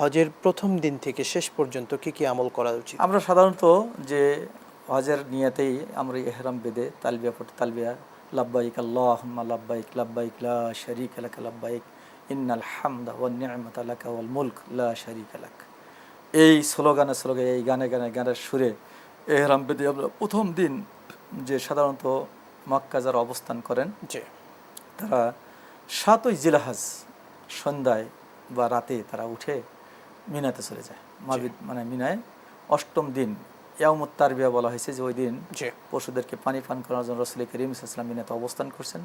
হজের প্রথম দিন থেকে শেষ পর্যন্ত কি কি আমল করা উচিত? আমরা সাধারণত যে হজের নিয়াতেই আমরা ইহরাম বেঁধে তালবিয়া পড়ি, তালবিয়া লাব্বাইক আল্লাহুম্মা লাব্বাইক লাব্বাইক লা শারীকা লাক লাব্বাইক ইন্নাল হামদা ওয়ান নি'মাতা লাকা ওয়াল মুলক লা শারীকা লাক, এই স্লোগানে এই গানের সুরে ইহরাম বেঁধে আমরা প্রথম দিন যে সাধারণত মক্কা যারা অবস্থান করেন জি, তারা 7ই জিলহজ সন্ধ্যায় বা রাতে তারা উঠে মিনাতে চলে যায়। মাবিদ মানে মিনায় 8ম দিন ইয়াউমুত তারবিয়া বলা হয়েছে, যে ওই দিন পশুদেরকে পানি পান করার জন্য রাসূল করিম সাল্লাল্লাহু আলাইহি ওয়াসাল্লাম মিনাতে অবস্থান করছেন।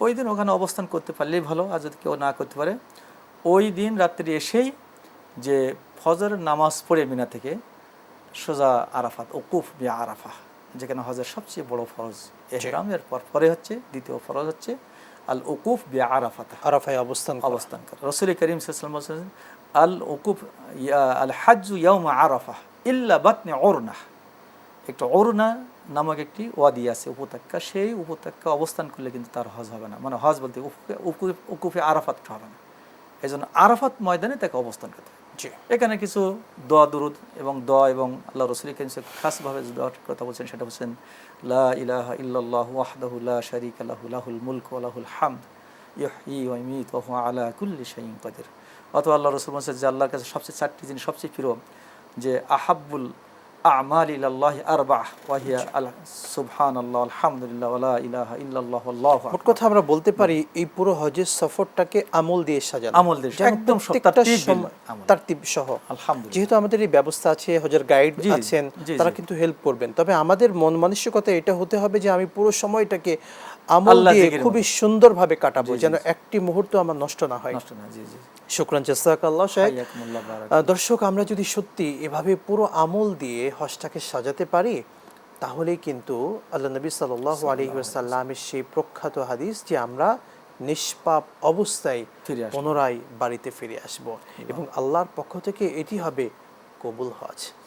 ওই দিন ওখানে অবস্থান করতে পারলেই ভালো, আর যদি কেউ না করতে পারে ওই দিন রাত্রি এসেই যে ফজরের নামাজ পড়ে মিনা থেকে সোজা আরাফাত, ওকুফ বি আরাফা, যেখানে হজের সবচেয়ে বড় ফরজ ইহরামের পরে হচ্ছে দ্বিতীয় ফরজ হচ্ছে আল ওকুফ বি আরাফাত, আরাফায় অবস্থান করা। রাসূল করিম সাল্লাল্লাহু আলাইহি ওয়াসাল্লাম আল ওকুফ আল হাজ্জু ইয়াউমা আরাফা ইল্লা বাতনি উরনা, একটা উরনা নামক একটি ওয়াদি আছে, উপত্যকা, সেই উপত্যকা অবস্থান করলে কিন্তু তার হজ হবে না, মানে হজ বলতে উকুফে আরাফাত হবে না, এই জন্য আরাফাত ময়দানে তাকে অবস্থান করতে হবে। এখানে কিছু দোয়া দুরুদ এবং আল্লাহ রাসূল করিম খাসভাবে দোয়ার কথা বলছেন, সেটা বলছেন লা ইলাহা ইল্লাল্লাহু ওয়াহদাহু লা শারীকা লাহু লাহুল মুলকু ওয়া লাহুল হামদ ইহয়ী ওয়া ইমীতু ওয়া হুয়া আলা কুল্লি শাইইন কাদির। অথবা আল্লাহ রাসূল বলেছেন যে আল্লাহর কাছে সবচেয়ে 4টি জিনিস সবচেয়ে প্রিয়, যে আহাব্বুল আমাল ইলাল্লাহি আরবাহ ওয়া হিয়া সুবহানাল্লাহ আলহামদুলিল্লাহ ওয়া লা ইলাহা ইল্লাল্লাহ আল্লাহু আকবার। মোট কথা আমরা বলতে পারি এই পুরো হজের সফরটাকে আমল দিয়ে সাজানো, আমল দিয়ে একদম তারতিব সহ। আলহামদুলিল্লাহ, যেহেতু আমাদের এই ব্যবস্থা আছে, হজের গাইড আছেন, তারা কিন্তু হেল্প করবেন, তবে আমাদের মন মানসিকতা এটা হতে হবে যে আমি পুরো সময়টাকে আমল দিয়ে খুবই সুন্দরভাবে কাটাবো, যেন একটি মুহূর্ত আমার নষ্ট না হয়। শুকরান, জাযাকাল্লাহ শাইখ। দর্শক, আমরা যদি সত্যি এভাবে পুরো আমল দিয়ে হজটাকে সাজাতে পারি, তাহলেই কিন্তু আল্লাহ নবী সাল্লাল্লাহু আলাইহি ওয়াসাল্লামের সেই প্রখ্যাত হাদিস যে আমরা নিষ্পাপ অবস্থায় পুনরায় বাড়িতে ফিরে আসব, এবং আল্লাহর পক্ষ থেকে এটি হবে কবুল হজ।